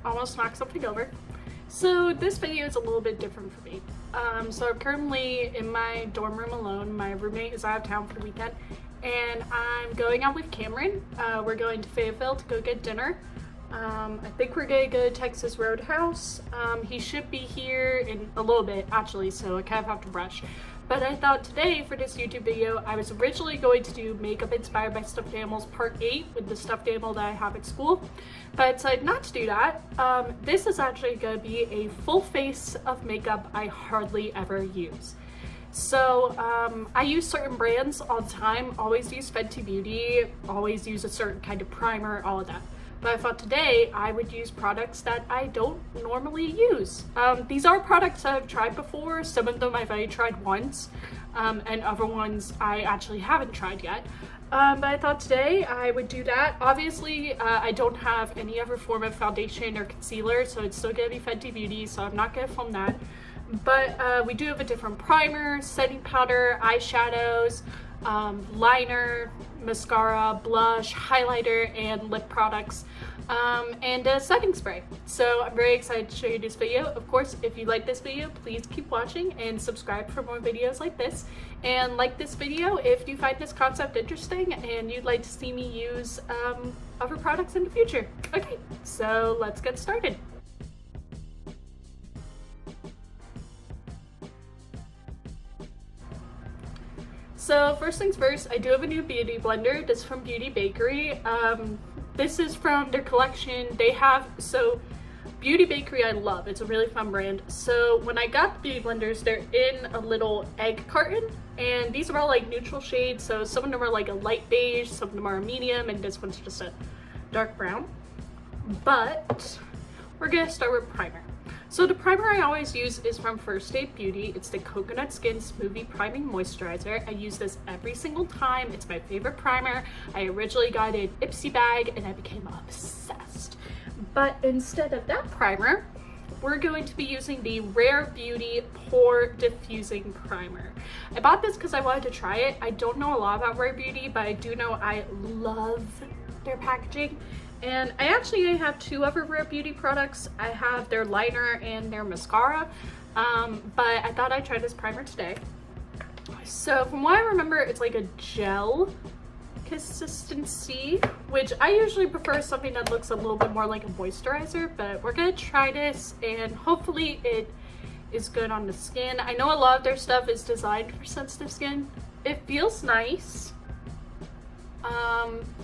almost knocked something over. So this video is a little bit different for me. So I'm currently in my dorm room alone. My roommate is out of town for the weekend, and I'm going out with Cameron. We're going to Fayetteville to go get dinner. I think we're gonna go to Texas Roadhouse. He should be here in a little bit, actually, so I kind of have to rush. But I thought today for this YouTube video, I was originally going to do makeup inspired by stuffed animals part 8 with the stuffed animal that I have at school, but I decided not to do that. This is actually going to be a full face of makeup I hardly ever use. So I use certain brands all the time, always use Fenty Beauty, always use a certain kind of primer, all of that. But I thought today I would use products that I don't normally use. These are products I've tried before. Some of them I've only tried once, and other ones I actually haven't tried yet. But I thought today I would do that. Obviously, I don't have any other form of foundation or concealer, so it's still gonna be Fenty Beauty, so I'm not gonna film that. But we do have a different primer, setting powder, eyeshadows, liner, mascara, blush, highlighter, and lip products, and a setting spray. So I'm very excited to show you this video. Of course, if you like this video, please keep watching and subscribe for more videos like this. And like this video if you find this concept interesting and you'd like to see me use other products in the future. Okay, so let's get started. So first things first, I do have a new beauty blender. This is from Beauty Bakery. This is from their collection. They have, so Beauty Bakery I love. It's a really fun brand. So when I got the beauty blenders, they're in a little egg carton, and these are all like neutral shades. So some of them are like a light beige, some of them are a medium, and this one's just a dark brown. But we're gonna start with primer. So the primer I always use is from First Aid Beauty. It's the Coconut Skin Smoothie Priming Moisturizer. I use this every single time. It's my favorite primer. I originally got it in Ipsy bag and I became obsessed. But instead of that primer, we're going to be using the Rare Beauty Pore Diffusing Primer. I bought this because I wanted to try it. I don't know a lot about Rare Beauty, but I do know I love their packaging. And I actually have two other Rare Beauty products. I have their liner and their mascara, but I thought I'd try this primer today. So from what I remember, it's like a gel consistency, which I usually prefer something that looks a little bit more like a moisturizer, but we're gonna try this and hopefully it is good on the skin. I know a lot of their stuff is designed for sensitive skin. It feels nice.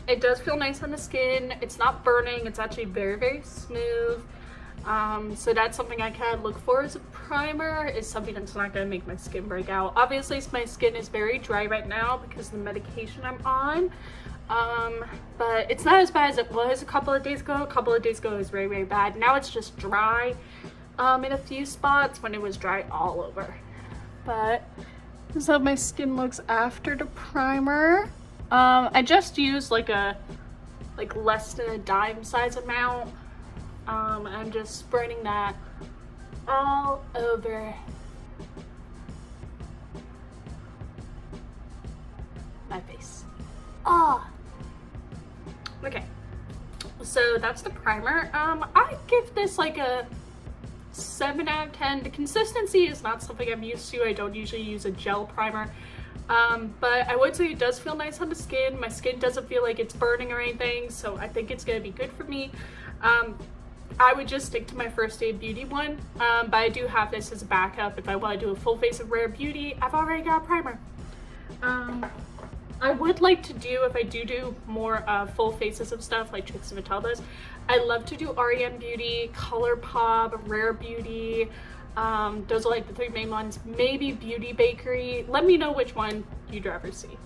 It does feel nice on the skin. It's not burning. It's actually very, very smooth. So that's something I kind of look for as a primer, is something that's not going to make my skin break out. Obviously, my skin is very dry right now because of the medication I'm on. But it's not as bad as it was a couple of days ago. A couple of days ago it was very, very bad. Now it's just dry in a few spots when it was dry all over. But this is how my skin looks after the primer. I just used like less than a dime size amount. I'm just spreading that all over my face. Okay, so that's the primer. I give this like a 7 out of 10. The consistency is not something I'm used to. I don't usually use a gel primer. But I would say it does feel nice on the skin. My skin doesn't feel like it's burning or anything, so I think it's gonna be good for me. I would just stick to my First Aid Beauty one, but I do have this as a backup if I want to do a full face of Rare Beauty. I've already got a primer. I would like to do, if I do more full faces of stuff like Trixie Mattel does, I love to do REM Beauty, ColourPop, Rare Beauty. Those are like the 3 main ones. Maybe Beauty Bakery. Let me know which one you'd rather see.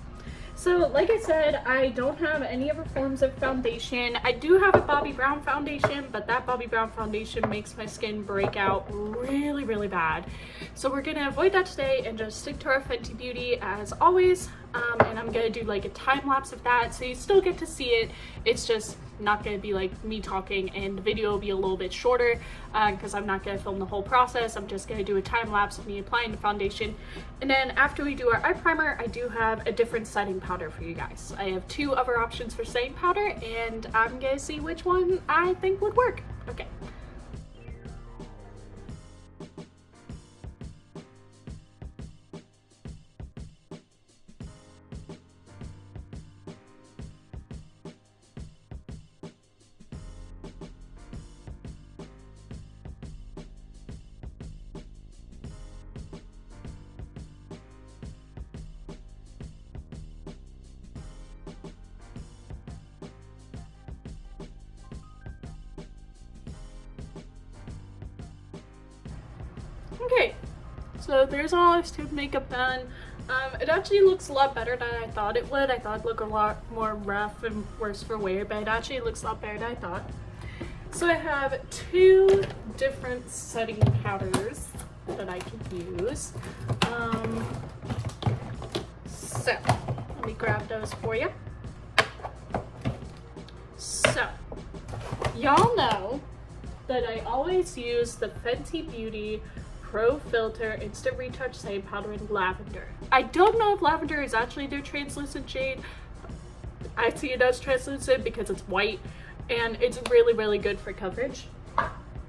So like I said, I don't have any other forms of foundation. I do have a Bobbi Brown foundation, but that Bobbi Brown foundation makes my skin break out really, really bad. So we're gonna avoid that today and just stick to our Fenty Beauty as always. And I'm gonna do like a time lapse of that, so you still get to see it. It's just not going to be like me talking, and the video will be a little bit shorter because I'm not going to film the whole process. I'm just going to do a time lapse of me applying the foundation, and then after we do our eye primer, I do have a different setting powder for you guys. I have 2 other options for setting powder, and I'm going to see which one I think would work. Okay, Okay, so there's all our stupid makeup done. It actually looks a lot better than I thought it would. I thought it'd look a lot more rough and worse for wear, but it actually looks a lot better than I thought. So I have 2 different setting powders that I can use. So let me grab those for you. So y'all know that I always use the Fenty Beauty Pro Filter Instant Retouch Setting Powder in Lavender. I don't know if Lavender is actually their translucent shade. I see it as translucent because it's white and it's really, really good for coverage.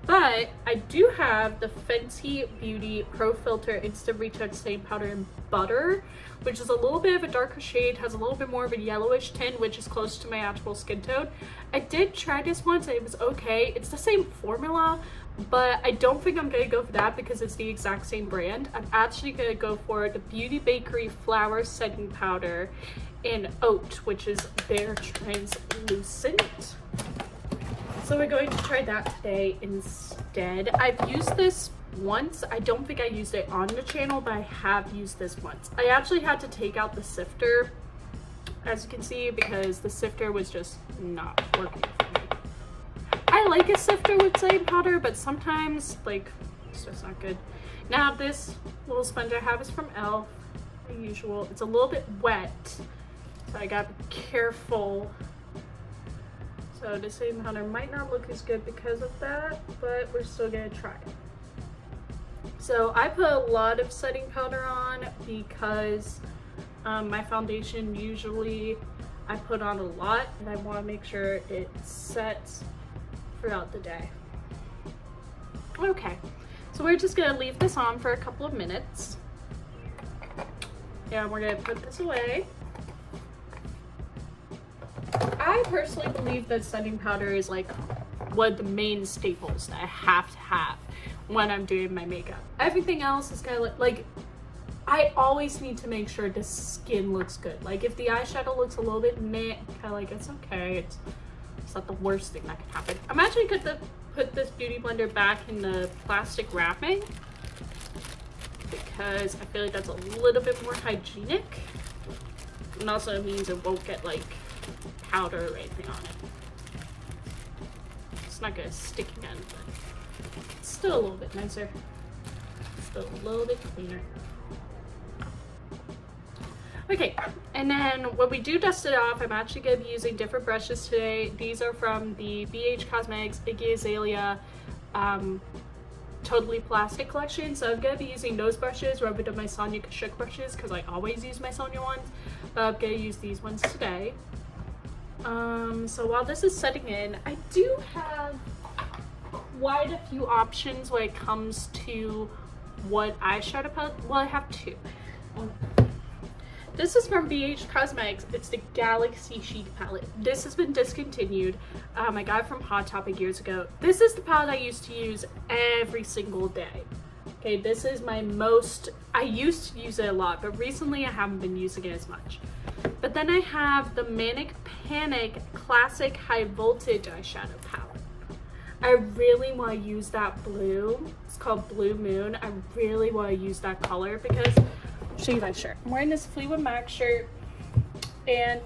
But I do have the Fenty Beauty Pro Filter Instant Retouch Setting Powder in Butter, which is a little bit of a darker shade, has a little bit more of a yellowish tint, which is close to my actual skin tone. I did try this once and it was okay. It's the same formula, but I don't think I'm gonna go for that because it's the exact same brand. I'm actually gonna go for the Beauty Bakery Flower Setting Powder in Oat, which is their translucent. So we're going to try that today instead. I've used this once. I don't think I used it on the channel, but I have used this once. I actually had to take out the sifter, as you can see, because the sifter was just not working for me. I like a sifter with setting powder, but sometimes, like, it's just not good. Now, this little sponge I have is from e.l.f. as usual. It's a little bit wet, so I gotta be careful. So the setting powder might not look as good because of that, but we're still gonna try it. So I put a lot of setting powder on because my foundation usually I put on a lot and I want to make sure it sets throughout the day. Okay, so we're just gonna leave this on for a couple of minutes. Yeah, we're gonna put this away. I personally believe that setting powder is like one of the main staples that I have to have when I'm doing my makeup. Everything else is kind of like I always need to make sure the skin looks good. Like if the eyeshadow looks a little bit matte, kind of like it's okay. It's not the worst thing that can happen. I'm actually going to put this beauty blender back in the plastic wrapping because I feel like that's a little bit more hygienic. And also it means it won't get like powder or anything on it. It's not gonna stick again, but it's still a little bit nicer. Still a little bit cleaner. Okay, and then when we do dust it off, I'm actually gonna be using different brushes today. These are from the BH Cosmetics Iggy Azalea Totally Plastic collection. So I'm gonna be using those brushes rather than my Sonia Kashuk brushes because I always use my Sonia ones, but I'm gonna use these ones today. So while this is setting in, I do have quite a few options when it comes to what eyeshadow palette. Well, I have 2. This is from BH Cosmetics. It's the Galaxy Chic palette. This has been discontinued. I got it from Hot Topic years ago. This is the palette I used to use every single day. Okay, this is my most, I used to use it a lot, but recently I haven't been using it as much. But then I have the Manic Panic Classic High Voltage eyeshadow palette. I really want to use that blue. It's called Blue Moon. I really want to use that color because, I'll show you my shirt. I'm wearing this Fleetwood Mac shirt and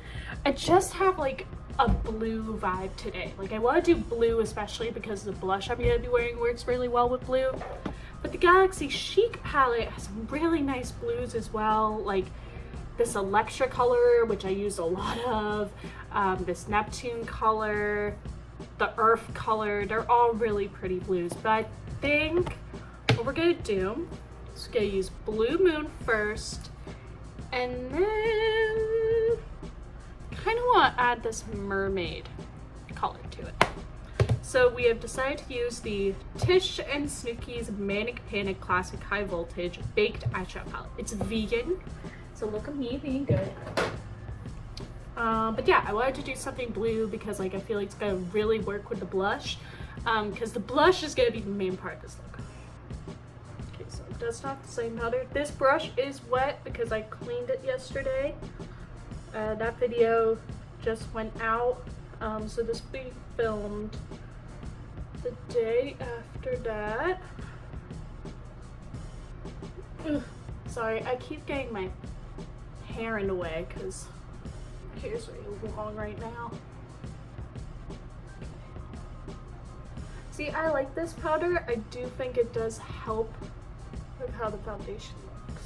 I just have like a blue vibe today. Like I want to do blue especially because the blush I'm going to be wearing works really well with blue. But the Galaxy Chic palette has some really nice blues as well. Like this Electra color, which I use a lot of, this Neptune color, the Earth color, they're all really pretty blues. But I think what we're gonna do is we're gonna use Blue Moon first, and then kind of want to add this mermaid color to it. So we have decided to use the Tish and Snooki's Manic Panic Classic High Voltage Baked Eyeshadow Palette. It's vegan. So look at me being good. But yeah, I wanted to do something blue because like I feel like it's gonna really work with the blush. Because the blush is gonna be the main part of this look. Okay, so dust off the same powder. This brush is wet because I cleaned it yesterday. That video just went out. So this will be filmed the day after that. Ugh, sorry, I keep getting my hair in the way because my hair's really long right now. See, I like this powder. I do think it does help with how the foundation looks.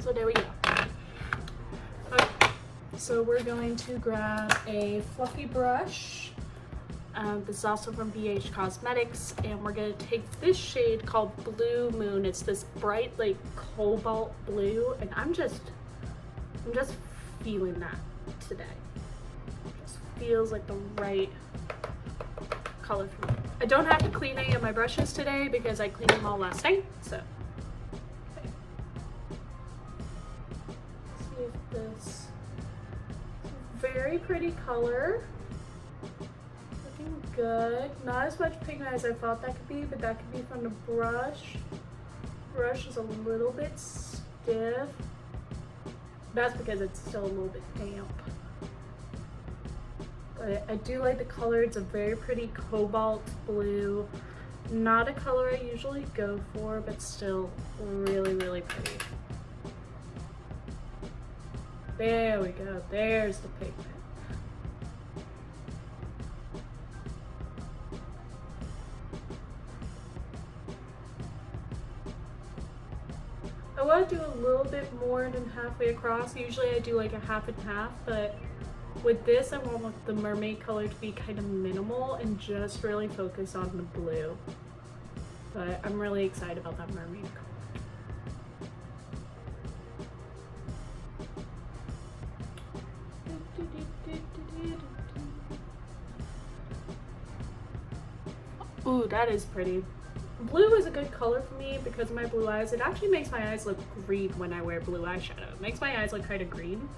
So there we go. Okay, so we're going to grab a fluffy brush. This is also from BH Cosmetics, and we're gonna take this shade called Blue Moon. It's this bright, like cobalt blue, and I'm just feeling that today. It just feels like the right color for me. I don't have to clean any of my brushes today because I cleaned them all last night, so. Okay. See if this, very pretty color. Looking good. Not as much pigment as I thought that could be, but that could be from the brush. Brush is a little bit stiff. That's because it's still a little bit damp. But I do like the color. It's a very pretty cobalt blue. Not a color I usually go for, but still really, really pretty. There we go. There's the pigment. I want to do a little bit more than halfway across. Usually I do like a half and half, but with this I want the mermaid color to be kind of minimal and just really focus on the blue. But I'm really excited about that mermaid color. Ooh, that is pretty. Blue is a good color for me because of my blue eyes. It actually makes my eyes look green when I wear blue eyeshadow. It makes my eyes look kind of green.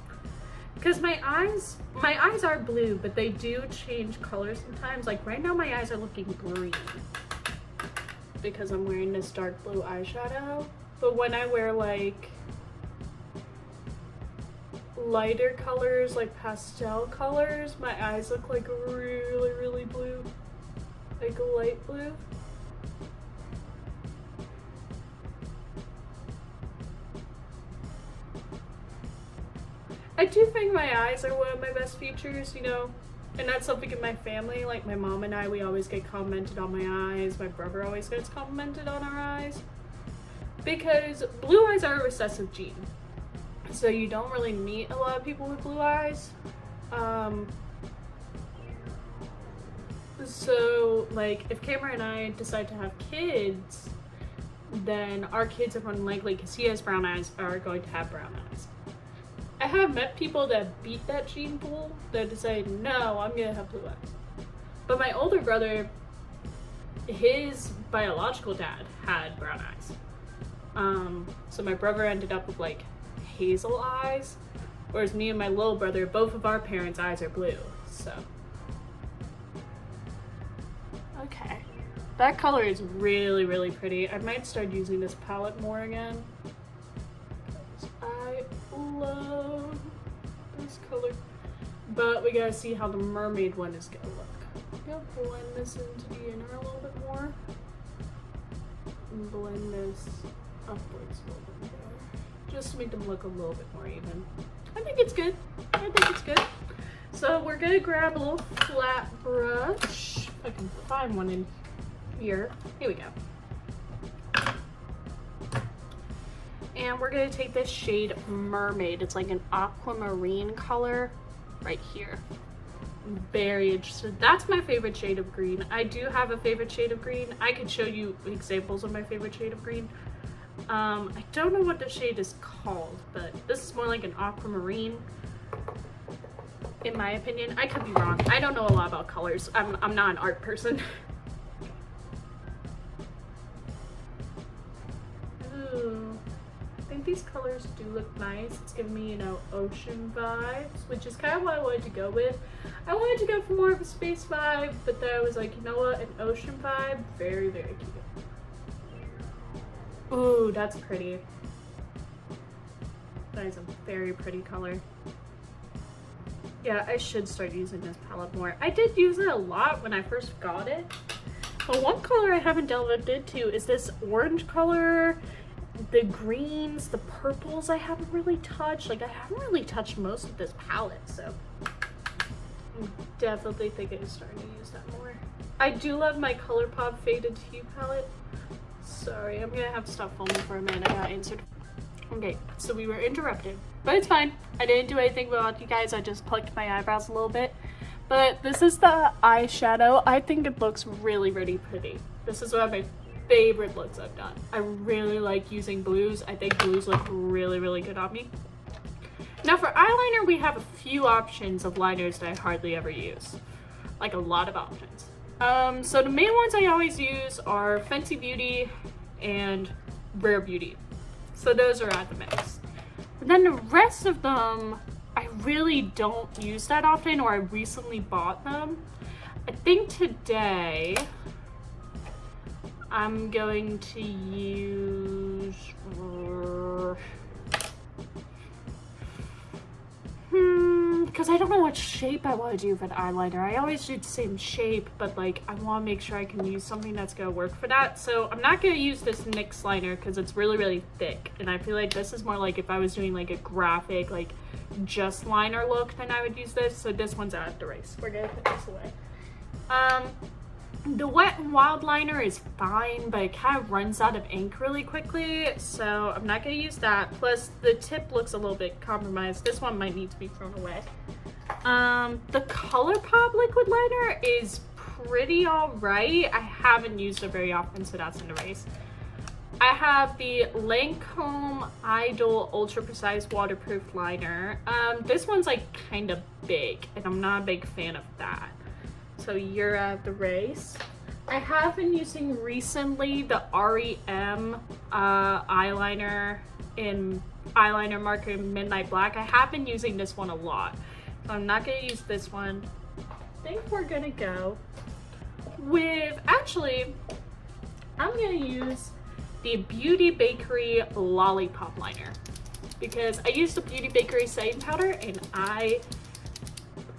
Because my eyes are blue, but they do change color sometimes. Like right now my eyes are looking green because I'm wearing this dark blue eyeshadow. But when I wear like lighter colors, like pastel colors, my eyes look like really, really blue. Like a light blue. I do think my eyes are one of my best features, you know, and that's something in my family. Like my mom and I, we always get commented on my eyes. My brother always gets commented on our eyes because blue eyes are a recessive gene. So you don't really meet a lot of people with blue eyes. So like if Cameron and I decide to have kids, then our kids are more than likely, because he has brown eyes, are going to have brown eyes. I have met people that beat that gene pool that decide, no, I'm gonna have blue eyes. But my older brother, his biological dad had brown eyes. So my brother ended up with like hazel eyes, whereas me and my little brother, both of our parents' eyes are blue, so. Okay, that color is really, really pretty. I might start using this palette more again. I love this color. But we gotta see how the mermaid one is gonna look. I'm gonna blend this into the inner a little bit more. And blend this upwards a little bit more. Just to make them look a little bit more even. I think it's good. I think it's good. So we're gonna grab a little flat brush. If I can find one in here. Here we go. And we're gonna take this shade Mermaid. It's like an aquamarine color right here. Very interested. That's my favorite shade of green. I do have a favorite shade of green. I could show you examples of my favorite shade of green. I don't know what the shade is called, but this is more like an aquamarine, in my opinion. I could be wrong. I don't know a lot about colors. I'm not an art person. Ooh. I think these colors do look nice. It's giving me, you know, ocean vibes, which is kind of what I wanted to go with. I wanted to go for more of a space vibe, but then I was like, you know what, an ocean vibe, very, very cute. Ooh, that's pretty. That is a very pretty color. Yeah, I should start using this palette more. I did use it a lot when I first got it, But one color I haven't delved into is this orange color, the greens, the purples I haven't really touched. Like, I haven't really touched most of this palette, so I'm definitely thinking of starting to use that more. I do love my ColourPop Faded Hue palette. Sorry, I'm gonna have to stop filming for a minute. I got answered. Okay, so we were interrupted, but it's fine. I didn't do anything about you guys. I just plucked my eyebrows a little bit. But this is the eyeshadow. I think it looks really, really pretty. This is one of my favorite looks I've done. I really like using blues. I think blues look really, really good on me. Now for eyeliner, we have a few options of liners that I hardly ever use. Like a lot of options. So the main ones I always use are Fenty Beauty and Rare Beauty. So those are at the mix. And then the rest of them, I really don't use that often, or I recently bought them. I think today I'm going to use because I don't know what shape I want to do for the eyeliner. I always do the same shape, but like I want to make sure I can use something that's going to work for that. So I'm not going to use this NYX liner because it's really, really thick. And I feel like this is more like if I was doing like a graphic, like just liner look, then I would use this. So this one's out of the race. We're going to put this away. The Wet n Wild liner is fine, but it kind of runs out of ink really quickly, so I'm not going to use that. Plus, the tip looks a little bit compromised. This one might need to be thrown away. The ColourPop liquid liner is pretty alright. I haven't used it very often, so that's in the race. I have the Lancome Idol Ultra Precise Waterproof Liner. This one's like kind of big, and I'm not a big fan of that. So you're out of the race. I have been using recently the REM eyeliner in eyeliner marker in Midnight Black. I have been using this one a lot. So I'm not gonna use this one. I think we're gonna go with, actually, I'm gonna use the Beauty Bakery Lollipop liner because I used the Beauty Bakery setting powder and I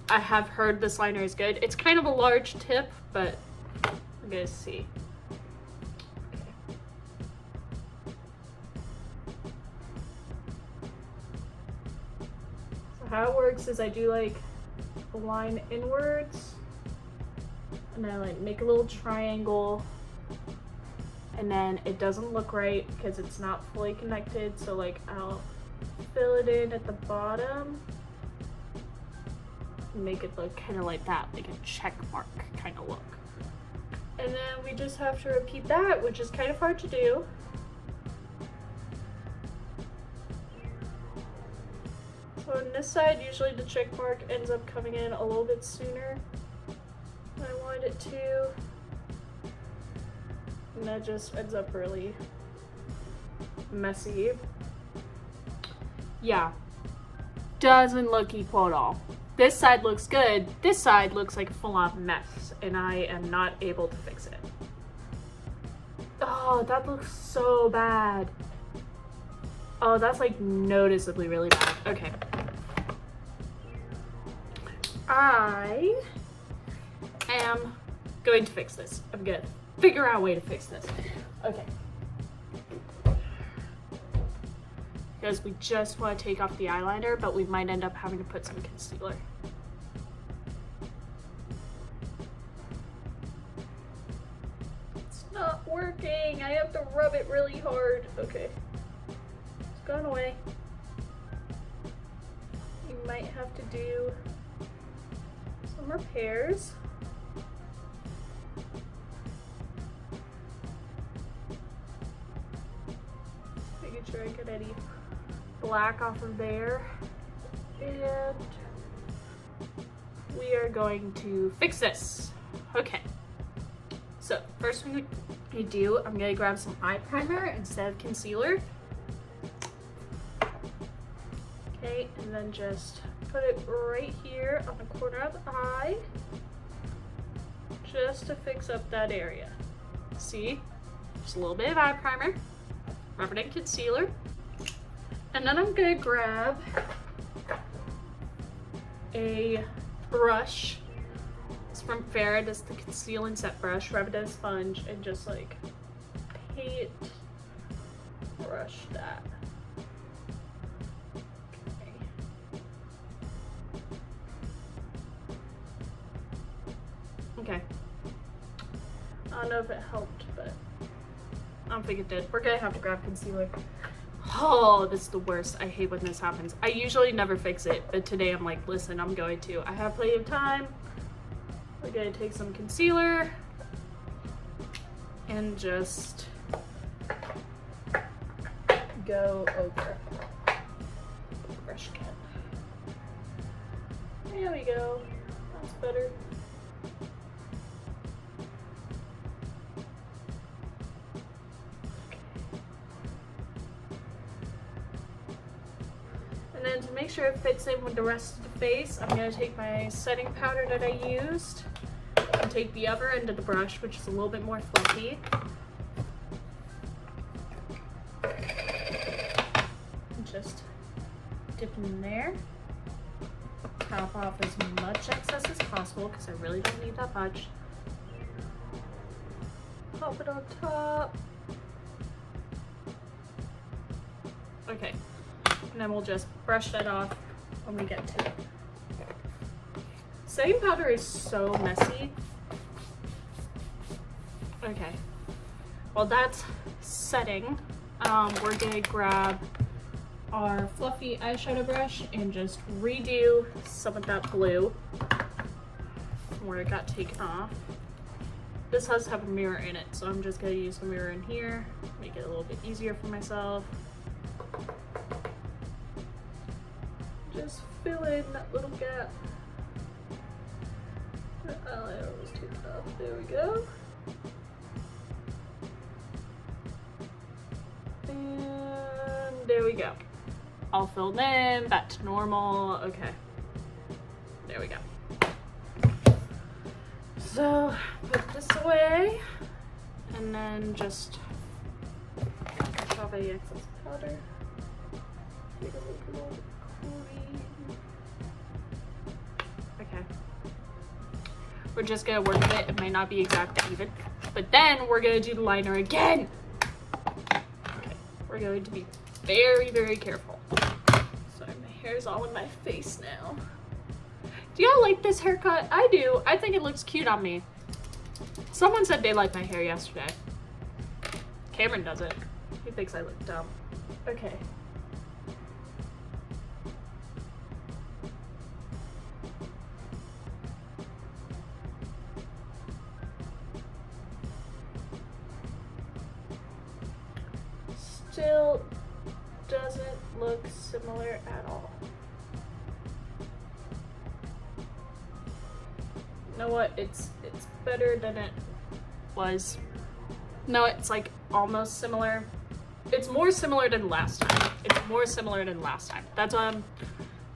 have heard this liner is good. It's kind of a large tip, but we're gonna see. Okay. So how it works is I do like a line inwards, and then I like make a little triangle, and then it doesn't look right because it's not fully connected. So like I'll fill it in at the bottom. Make it look kind of like that, like a check mark kind of look. And then we just have to repeat that, which is kind of hard to do. So on this side, usually the check mark ends up coming in a little bit sooner than I wanted it to. And that just ends up really messy. Yeah, doesn't look equal at all. This side looks good, this side looks like a full-on mess, and I am not able to fix it. Oh, that looks so bad. Oh, that's like noticeably really bad. Okay. I am going to fix this. I'm gonna figure out a way to fix this. Okay. Because we just want to take off the eyeliner, but we might end up having to put some concealer. It's not working. I have to rub it really hard. Okay. It's gone away. You might have to do some repairs. Making sure I get any black off of there, and we are going to fix this. Okay, so first thing we do, I'm gonna grab some eye primer instead of concealer. Okay, and then just put it right here on the corner of the eye, just to fix up that area. See, just a little bit of eye primer, rub it in concealer. And then I'm gonna grab a brush. It's from Farrah. This is the Conceal and Set brush. Rub it as a sponge and just like paint brush that. Okay. I don't know if it helped, but I don't think it did. We're gonna have to grab concealer. Oh, this is the worst. I hate when this happens. I usually never fix it, but today I'm like, listen, I'm going to. I have plenty of time. We're gonna take some concealer and just go over the brush kit. There we go. That's better. And then to make sure it fits in with the rest of the face, I'm going to take my setting powder that I used and take the other end of the brush, which is a little bit more fluffy. And just dip in there. Top off as much excess as possible because I really don't need that much. Pop it on top. Okay. And then we'll just brush that off when we get to it. Setting powder is so messy. Okay, well that's setting. We're gonna grab our fluffy eyeshadow brush and just redo some of that blue where it got taken off. This does have a mirror in it, so I'm just gonna use the mirror in here, make it a little bit easier for myself. Just fill in that little gap. The eyeliner was too tough. There we go. And there we go. All filled in, back to normal. Okay. There we go. So put this away and then just brush off any excess powder. Make it look a little okay. We're just gonna work with it. It may not be exactly even, but then we're gonna do the liner again. Okay, we're going to be very, very careful. Sorry, my hair's all in my face now. Do y'all like this haircut? I do. I think it looks cute on me. Someone said they liked my hair yesterday. Cameron doesn't. He thinks I look dumb. Okay. Still doesn't look similar at all. You know what? It's better than it was. No, it's like almost similar. It's more similar than last time. It's more similar than last time. That's all I'm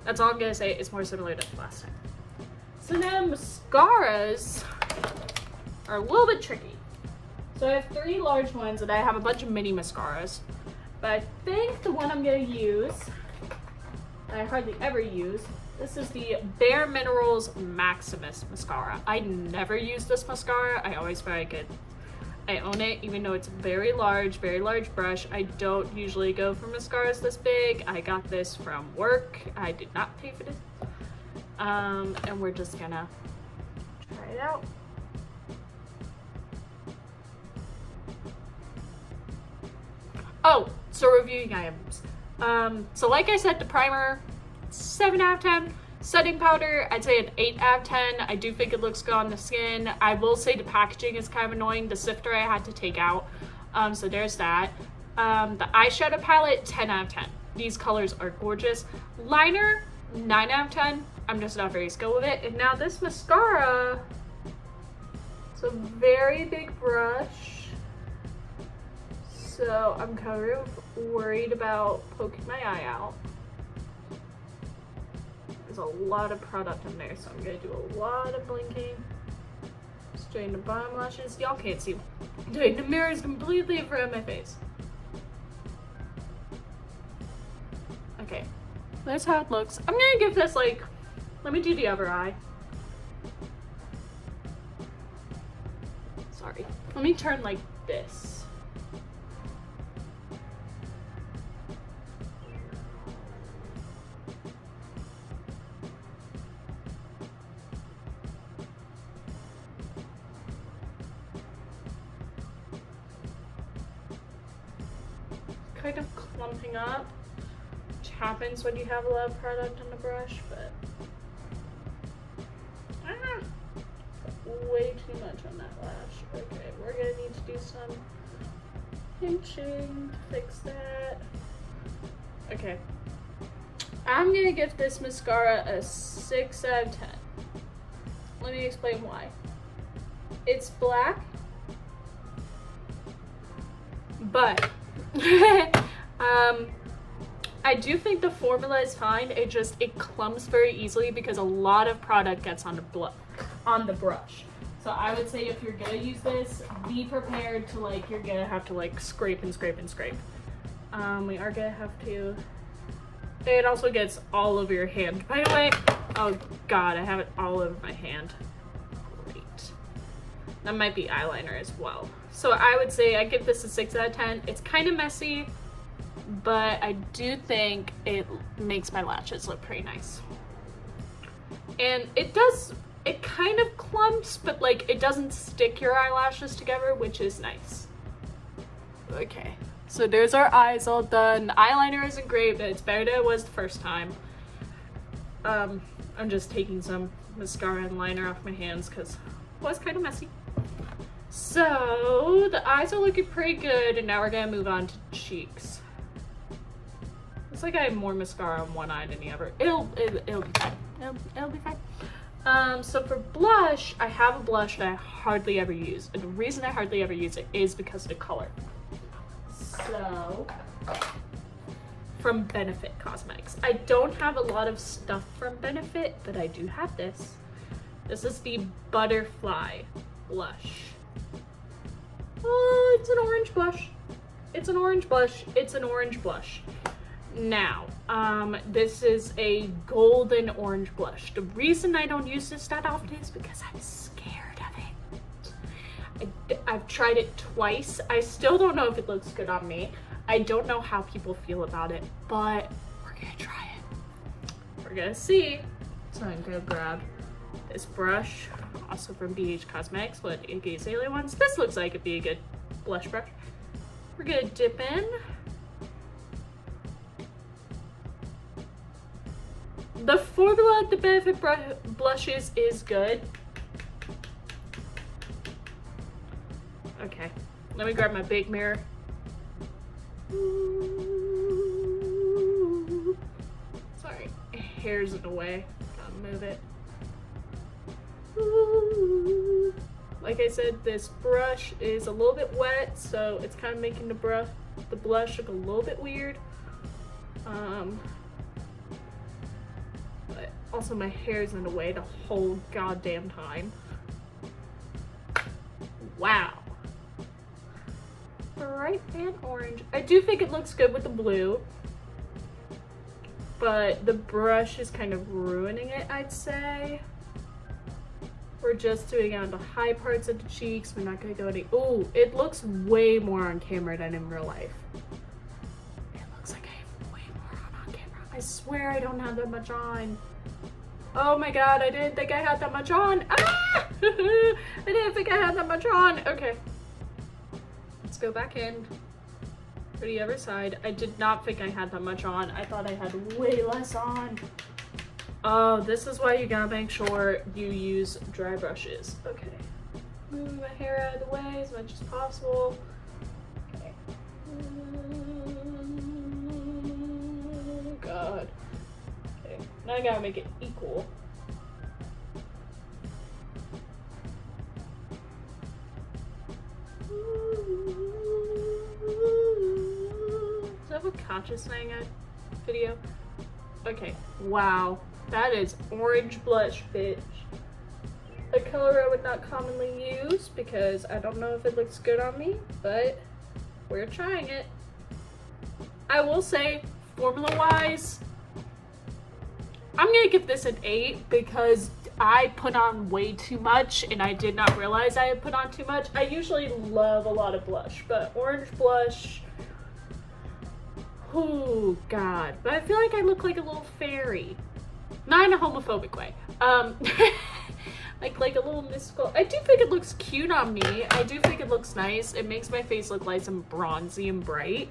gonna say. It's more similar than last time. So now mascaras are a little bit tricky. So I have 3 large ones and I have a bunch of mini mascaras. But I think the one I'm gonna use, that I hardly ever use, this is the Bare Minerals Maximus mascara. I never use this mascara. I always feel like it. I own it even though it's very large brush. I don't usually go for mascaras this big. I got this from work. I did not pay for this. And we're just gonna try it out. Oh, so reviewing items. So like I said, the primer, 7 out of 10. Setting powder, I'd say an 8 out of 10. I do think it looks good on the skin. I will say the packaging is kind of annoying. The sifter I had to take out. So there's that. The eyeshadow palette, 10 out of 10. These colors are gorgeous. Liner, 9 out of 10. I'm just not very skilled with it. And now this mascara, it's a very big brush. So I'm kind of worried about poking my eye out. There's a lot of product in there, so I'm gonna do a lot of blinking. Straighten the bottom lashes. Y'all can't see. Dude, the mirror is completely in front of my face. Okay, that's how it looks. I'm gonna give this like, let me do the other eye. Sorry. Let me turn like this. Kind of clumping up, which happens when you have a lot of product on the brush, but way too much on that lash. Okay, we're gonna need to do some pinching to fix that. Okay, I'm gonna give this mascara a 6 out of 10. Let me explain why. It's black, but I do think the formula is fine. It clumps very easily because a lot of product gets on the brush. So I would say if you're gonna use this, be prepared to you're gonna have to scrape and scrape and scrape. We are gonna have to. It also gets all over your hand. By the way, oh god, I have it all over my hand. Great. That might be eyeliner as well. So I would say I give this a 6 out of 10. It's kind of messy, but I do think it makes my lashes look pretty nice. And it kind of clumps, but it doesn't stick your eyelashes together, which is nice. Okay, so there's our eyes all done. The eyeliner isn't great, but it's better than it was the first time. I'm just taking some mascara and liner off my hands because it was kind of messy. So the eyes are looking pretty good, and now we're gonna move on to cheeks. It's like I have more mascara on one eye than the other. It'll be fine. It'll be fine. So for blush, I have a blush that I hardly ever use. And the reason I hardly ever use it is because of the color. So, from Benefit Cosmetics. I don't have a lot of stuff from Benefit, but I do have this. This is the Butterfly blush. Oh, it's an orange blush. It's an orange blush. It's an orange blush. Now, this is a golden orange blush. The reason I don't use this that often is because I'm scared of it. I've tried it twice. I still don't know if it looks good on me. I don't know how people feel about it, but we're gonna try it. We're gonna see. So I'm gonna grab this brush, also from BH Cosmetics, what Iggy Azalea wants. This looks like it'd be a good blush brush. We're gonna dip in. The formula at the Benefit blushes is good. Okay, let me grab my big mirror. Sorry, hair's in the way. Gotta move it. Like I said, this brush is a little bit wet, so it's kind of making the blush look a little bit weird. But also my hair's in the way the whole goddamn time. Wow. Bright and orange. I do think it looks good with the blue, but the brush is kind of ruining it, I'd say. We're just doing it on the high parts of the cheeks. We're not gonna go any. Oh, it looks way more on camera than in real life. It looks like I have way more on camera. I swear I don't have that much on. Oh my god, I didn't think I had that much on. Ah! I didn't think I had that much on. Okay. Let's go back in for the other side. I did not think I had that much on. I thought I had way less on. Oh, this is why you gotta make sure you use dry brushes. Okay. Move my hair out of the way as much as possible. Okay. God. Okay. Now I gotta make it equal. Is that what Conscious sang a video? Okay, wow. That is orange blush, bitch. A color I would not commonly use because I don't know if it looks good on me, but we're trying it. I will say, formula-wise, I'm gonna give this an 8 because I put on way too much and I did not realize I had put on too much. I usually love a lot of blush, but orange blush, oh god. But I feel like I look like a little fairy. Not in a homophobic way. Like a little mystical. I do think it looks cute on me. I do think it looks nice. It makes my face look nice and bronzy and bright.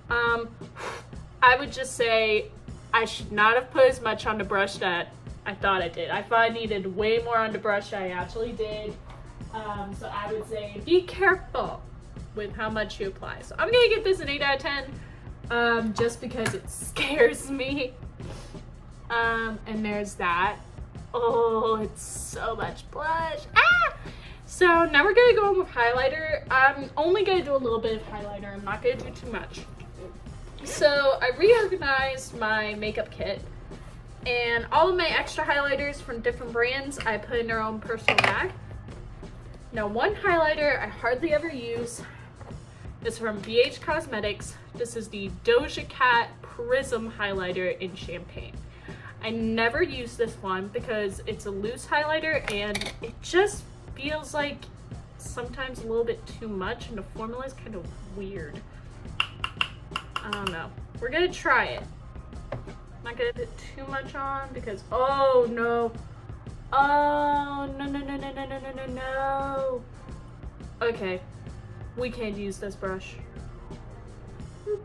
I would just say I should not have put as much on the brush that I thought I did. I thought I needed way more on the brush than I actually did. So I would say be careful with how much you apply. So I'm gonna give this an 8 out of 10 just because it scares me. And there's that. Oh, it's so much blush. Ah! So now we're gonna go in with highlighter. I'm only gonna do a little bit of highlighter. I'm not gonna do too much. So I reorganized my makeup kit, and all of my extra highlighters from different brands I put in their own personal bag. Now, one highlighter I hardly ever use is from BH Cosmetics. This is the Doja Cat Prism highlighter in Champagne. I never use this one because it's a loose highlighter and it just feels like sometimes a little bit too much, and the formula is kind of weird. I don't know. We're gonna try it. I'm not gonna put too much on because, oh no. Oh, no, no, no, no, no, no, no, no, no. Okay, we can't use this brush. Boop,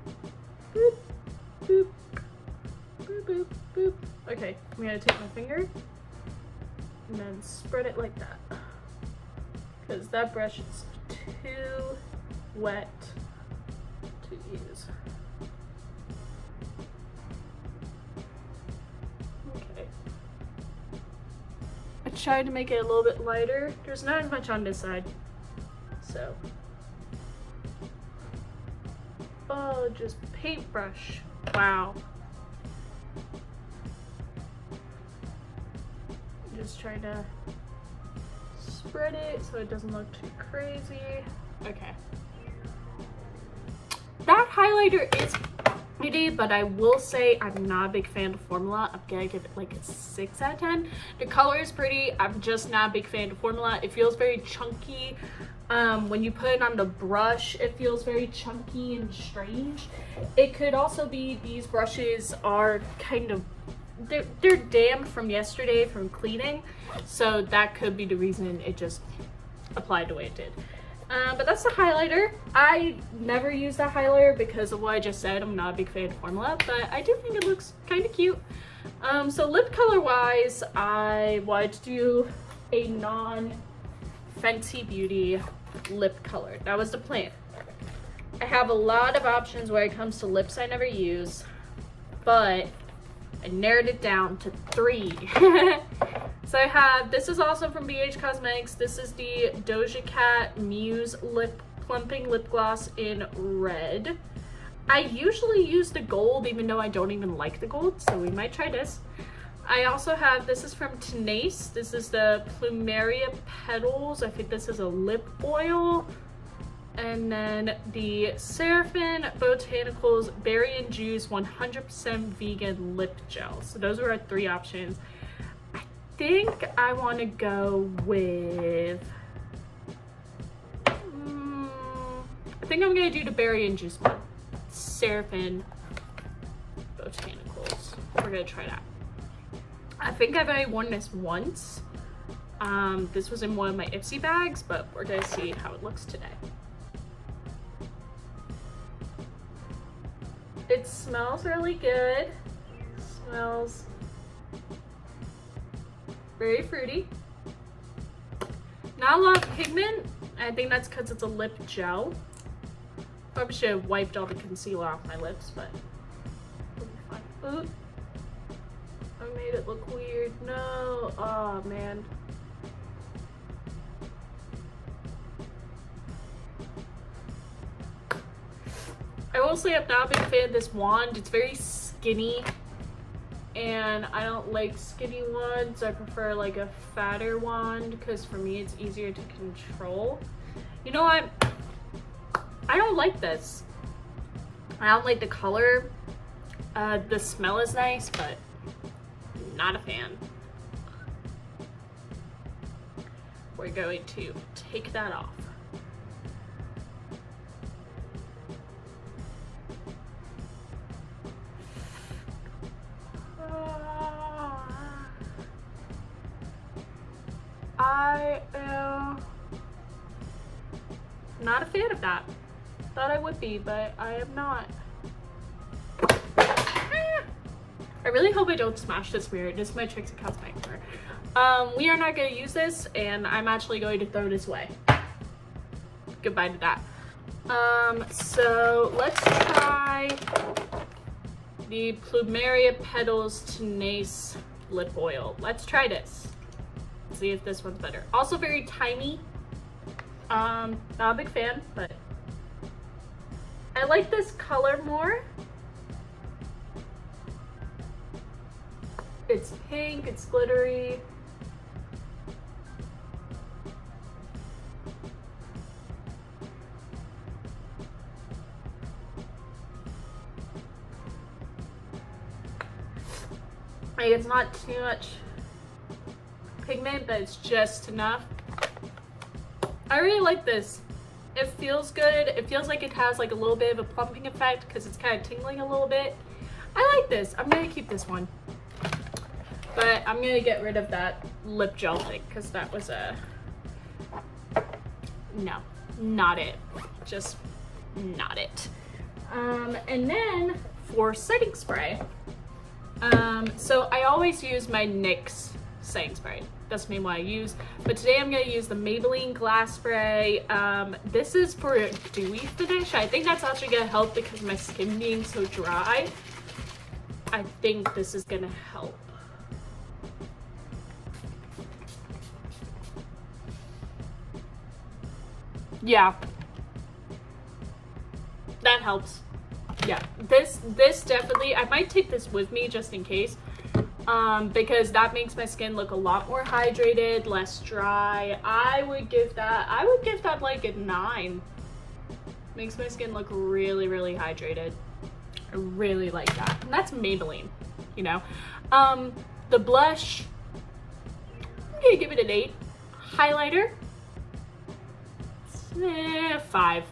boop, boop, boop, boop, boop. Okay, I'm gonna take my finger and then spread it like that. Because that brush is too wet to use. Okay. I tried to make it a little bit lighter. There's not as much on this side. So. Oh, just paintbrush. Wow. Just trying to spread it so it doesn't look too crazy. Okay. That highlighter is pretty, but I will say I'm not a big fan of formula. I'm gonna give it like a 6 out of 10. The color is pretty. I'm just not a big fan of formula. It feels very chunky. When you put it on the brush, it feels very chunky and strange. It could also be these brushes are kind of, they're damp from yesterday from cleaning, so that could be the reason it just applied the way it did. But that's the highlighter. I never use that highlighter because of what I just said. I'm not a big fan of formula, but I do think it looks kind of cute. So lip color wise, I wanted to do a non-Fenty Beauty lip color. That was the plan. I have a lot of options when it comes to lips I never use, but I narrowed it down to 3. So I have, this is also from BH Cosmetics. This is the Doja Cat Muse Lip Plumping Lip Gloss in red. I usually use the gold, even though I don't even like the gold, so we might try this. I also have, this is from Tenace. This is the Plumeria Petals. I think this is a lip oil. And then the Seraphim Botanicals Berry and Juice 100% Vegan Lip Gel. So those were our 3 options. I think I want to go with, I think I'm going to do the Berry and Juice one. Seraphim Botanicals. We're going to try that. I think I've already worn this once. This was in one of my Ipsy bags, but we're going to see how it looks today. It smells really good. It smells very fruity. Not a lot of pigment. I think that's because it's a lip gel. Probably should have wiped all the concealer off my lips, but it'll be fine. Ooh. I made it look weird. No. Oh, man. I will say I'm not a big fan of this wand. It's very skinny, and I don't like skinny wands. I prefer like a fatter wand because for me it's easier to control. You know what? I don't like this. I don't like the color. The smell is nice, but Not a fan. We're going to take that off. I am not a fan of that. Thought I would be, but I am not. I really hope I don't smash this mirror. This is my Trixie Cosmetics mirror. We are not going to use this, and I'm actually going to throw this away. Goodbye to that. So let's try the Plumeria Petals Tenace Lip Oil. Let's try this. See if this one's better. Also very tiny. Not a big fan, but I like this color more. It's pink, it's glittery. Like, it's not too much pigment, but it's just enough. I really like this. It feels good. It feels like it has like a little bit of a plumping effect because it's kind of tingling a little bit. I like this. I'm gonna keep this one. But I'm gonna get rid of that lip gel thing because that was a no, not it. Just not it. And then for setting spray, so I always use my NYX setting spray. That's the main one I use. But today I'm gonna use the Maybelline Glass Spray. This is for a dewy finish. I think that's actually gonna help because my skin being so dry. I think this is gonna help. Yeah, that helps. Yeah, this definitely, I might take this with me just in case, because that makes my skin look a lot more hydrated, less dry. I would give that like a 9. Makes my skin look really, really hydrated. I really like that. And that's Maybelline, you know. The blush, I'm gonna give it an 8. Highlighter, 5.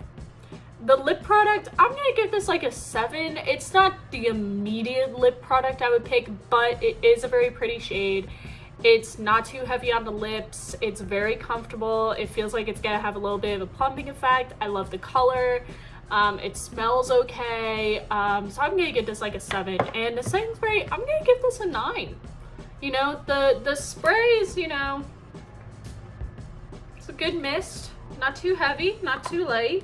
The lip product, I'm gonna give this like a 7. It's not the immediate lip product I would pick, but it is a very pretty shade. It's not too heavy on the lips. It's very comfortable. It feels like it's gonna have a little bit of a plumping effect. I love the color. It smells okay. So I'm gonna give this like a 7. And the setting spray, I'm gonna give this a 9. You know, the sprays, you know, it's a good mist. Not too heavy, not too light.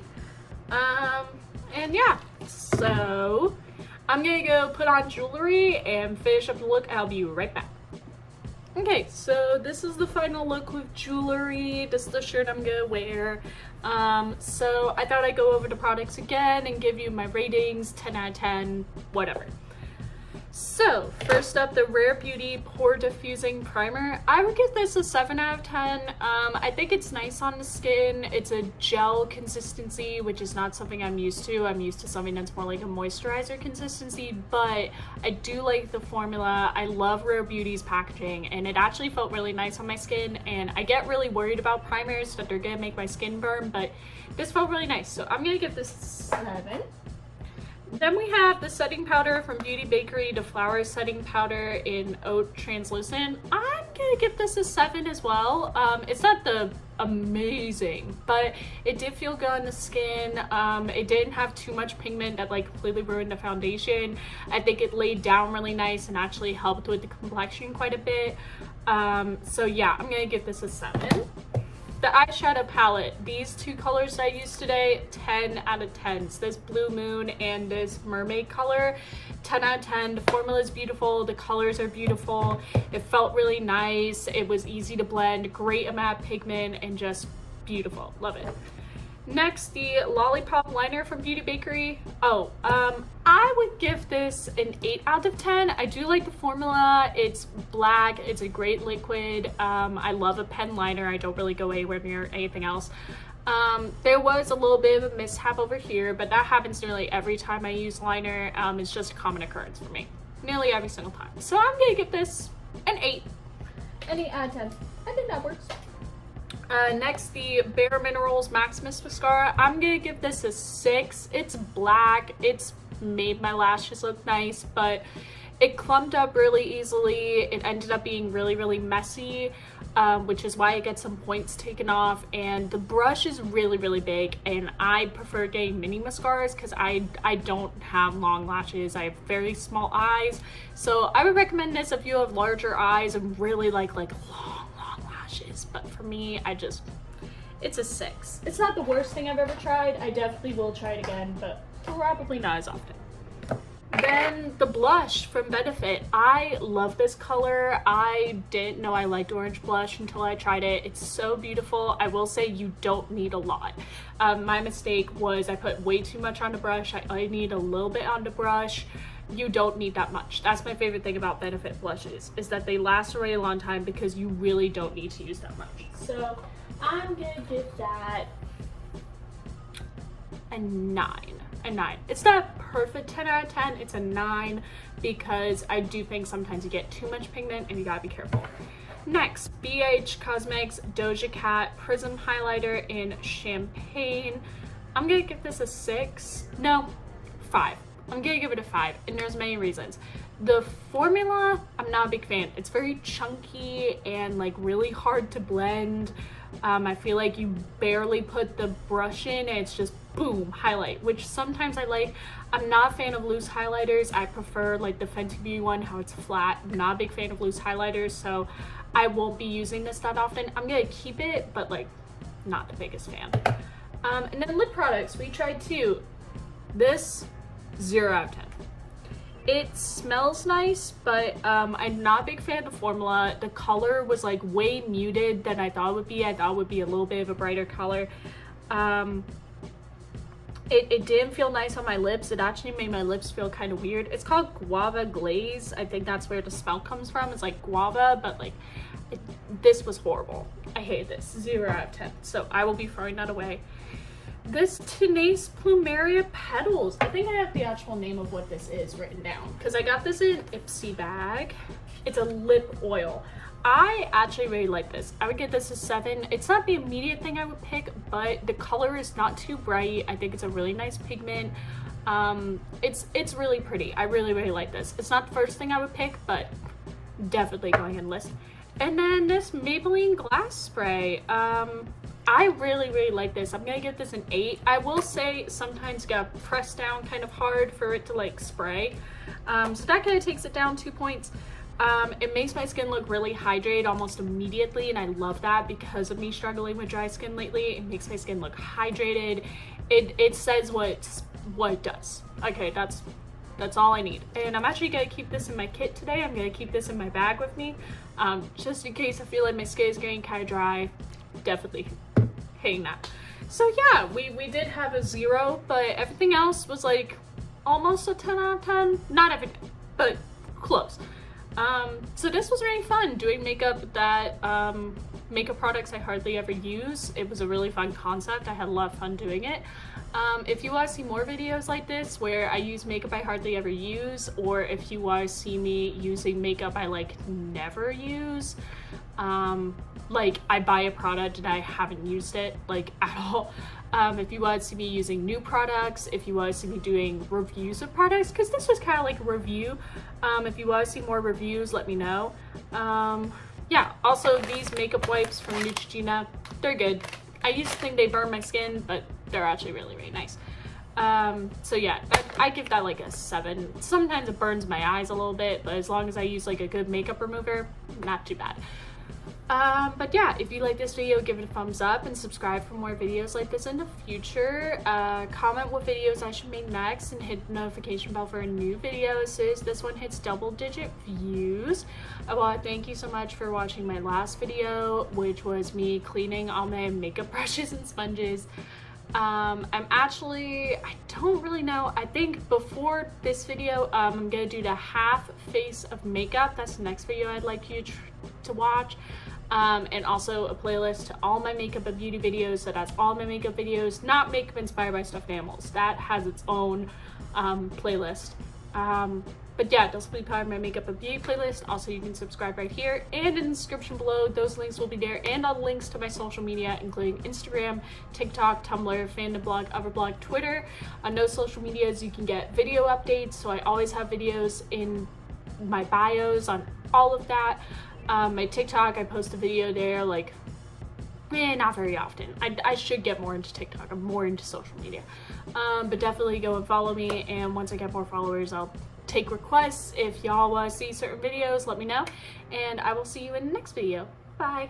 And yeah, so I'm gonna go put on jewelry and finish up the look. I'll be right back. Okay, so this is the final look with jewelry. This is the shirt I'm gonna wear. So I thought I'd go over the products again and give you my ratings, 10 out of 10, whatever. So first up, the Rare Beauty Pore Diffusing Primer. I would give this a 7 out of 10. I think it's nice on the skin. It's a gel consistency, which is not something I'm used to. I'm used to something that's more like a moisturizer consistency, but I do like the formula. I love Rare Beauty's packaging, and it actually felt really nice on my skin, and I get really worried about primers that they're gonna make my skin burn, but this felt really nice, so I'm gonna give this a 7. Then we have the setting powder from Beauty Bakery, the Flower Setting Powder in Oat Translucent. I'm gonna give this a 7 as well. It's not the amazing, but it did feel good on the skin. It didn't have too much pigment that like completely ruined the foundation. I think it laid down really nice and actually helped with the complexion quite a bit. So yeah, I'm gonna give this a 7. The eyeshadow palette, these two colors that I used today, 10 out of 10. So this Blue Moon and this Mermaid color, 10 out of 10. The formula is beautiful, the colors are beautiful. It felt really nice, it was easy to blend, great amount of pigment, and just beautiful, love it. Next, the Lollipop Liner from Beauty Bakery. I would give this an 8 out of 10. I do like the formula. It's black. It's a great liquid. I love a pen liner. I don't really go anywhere near anything else. There was a little bit of a mishap over here, but that happens nearly every time I use liner. It's just a common occurrence for me. Nearly every single time. So I'm going to give this An 8. An 8 out of 10. I think that works. Next, the Bare Minerals Maximus Mascara. I'm gonna give this a 6. It's black. It's made my lashes look nice, but it clumped up really easily. It ended up being really, really messy, which is why I get some points taken off. And the brush is really, really big, and I prefer getting mini mascaras because I don't have long lashes. I have very small eyes, so I would recommend this if you have larger eyes and really like long lashes. But for me, it's a 6. It's not the worst thing I've ever tried. I definitely will try it again, but Probably not as often. Then the blush from Benefit. I love this color. I didn't know I liked orange blush until I tried it. It's so beautiful. I will say you don't need a lot. My mistake was I put way too much on the brush. I need a little bit on the brush. You don't need that much. That's my favorite thing about Benefit blushes, is that they last a really long time because you really don't need to use that much. So I'm gonna give that a 9. A 9. It's not a perfect 10 out of 10. It's a 9 because I do think sometimes you get too much pigment and you gotta be careful. Next, BH Cosmetics Doja Cat Prism Highlighter in Champagne. I'm gonna give this a 6. No, 5. I'm gonna give it a 5, and there's many reasons. The formula, I'm not a big fan. It's very chunky and like really hard to blend. I feel like you barely put the brush in and it's just boom, highlight, which sometimes I like. I'm not a fan of loose highlighters. I prefer like the Fenty Beauty one, how it's flat. I'm not a big fan of loose highlighters, so I won't be using this that often. I'm gonna keep it, but like not the biggest fan. And then lip products, we tried 2. This, 0 out of 10. It smells nice, but I'm not a big fan of the formula. The color was like way muted than I thought it would be. I thought it would be a little bit of a brighter color. It didn't feel nice on my lips. It actually made my lips feel kind of weird. It's called Guava Glaze. I think that's where the smell comes from. It's like guava, but like this was horrible. I hate this. 0 out of 10. So I will be throwing that away. This Tenace Plumeria Petals. I think I have the actual name of what this is written down because I got this in Ipsy bag. It's a lip oil. I actually really like this. I would get this a 7. It's not the immediate thing I would pick, but the color is not too bright. I think it's a really nice pigment. It's really pretty. I really, really like this. It's not the first thing I would pick, but definitely going in list. And then this Maybelline Glass Spray. I really, really like this. I'm gonna give this an 8. I will say sometimes you gotta press down kind of hard for it to like spray. So that kind of takes it down 2 points. It makes my skin look really hydrated almost immediately, and I love that because of me struggling with dry skin lately. It makes my skin look hydrated. It says what it does. Okay, that's all I need. And I'm actually gonna keep this in my kit today. I'm gonna keep this in my bag with me, just in case I feel like my skin is getting kind of dry. Definitely hitting that. So yeah, we did have a 0, but everything else was like almost a 10 out of 10. Not everything, but close. So this was really fun doing makeup that makeup products I hardly ever use. It was a really fun concept. I had a lot of fun doing it. If you want to see more videos like this where I use makeup I hardly ever use, or if you want to see me using makeup I like never use, like I buy a product and I haven't used it like at all. If you want to see me using new products, if you want to see me doing reviews of products, because this was kind of like a review. If you want to see more reviews, let me know. Yeah, also these makeup wipes from Neutrogena, they're good. I used to think they burn my skin, but they're actually really, really nice. So yeah, I give that like a 7. Sometimes it burns my eyes a little bit, but as long as I use like a good makeup remover, not too bad. But yeah, if you like this video, give it a thumbs up and subscribe for more videos like this in the future. Comment what videos I should make next and hit the notification bell for a new video as soon as this one hits double-digit views. I want to thank you so much for watching my last video, which was me cleaning all my makeup brushes and sponges. I don't really know. I think before this video, I'm gonna do the half face of makeup. That's the next video I'd like you to watch. And also a playlist to all my makeup and beauty videos. So that's all my makeup videos, not makeup inspired by stuffed animals. That has its own playlist. But yeah, Dulce Beauty Pie, my makeup and beauty playlist. Also, you can subscribe right here and in the description below. Those links will be there, and all the links to my social media, including Instagram, TikTok, Tumblr, Fandom Blog, Everblog, Twitter. On those social medias, you can get video updates. So I always have videos in my bios on all of that. My TikTok, I post a video there like not very often. I should get more into TikTok. I'm more into social media. But definitely go and follow me, and once I get more followers, I'll take requests. If y'all want to see certain videos, let me know, and I will see you in the next video. Bye.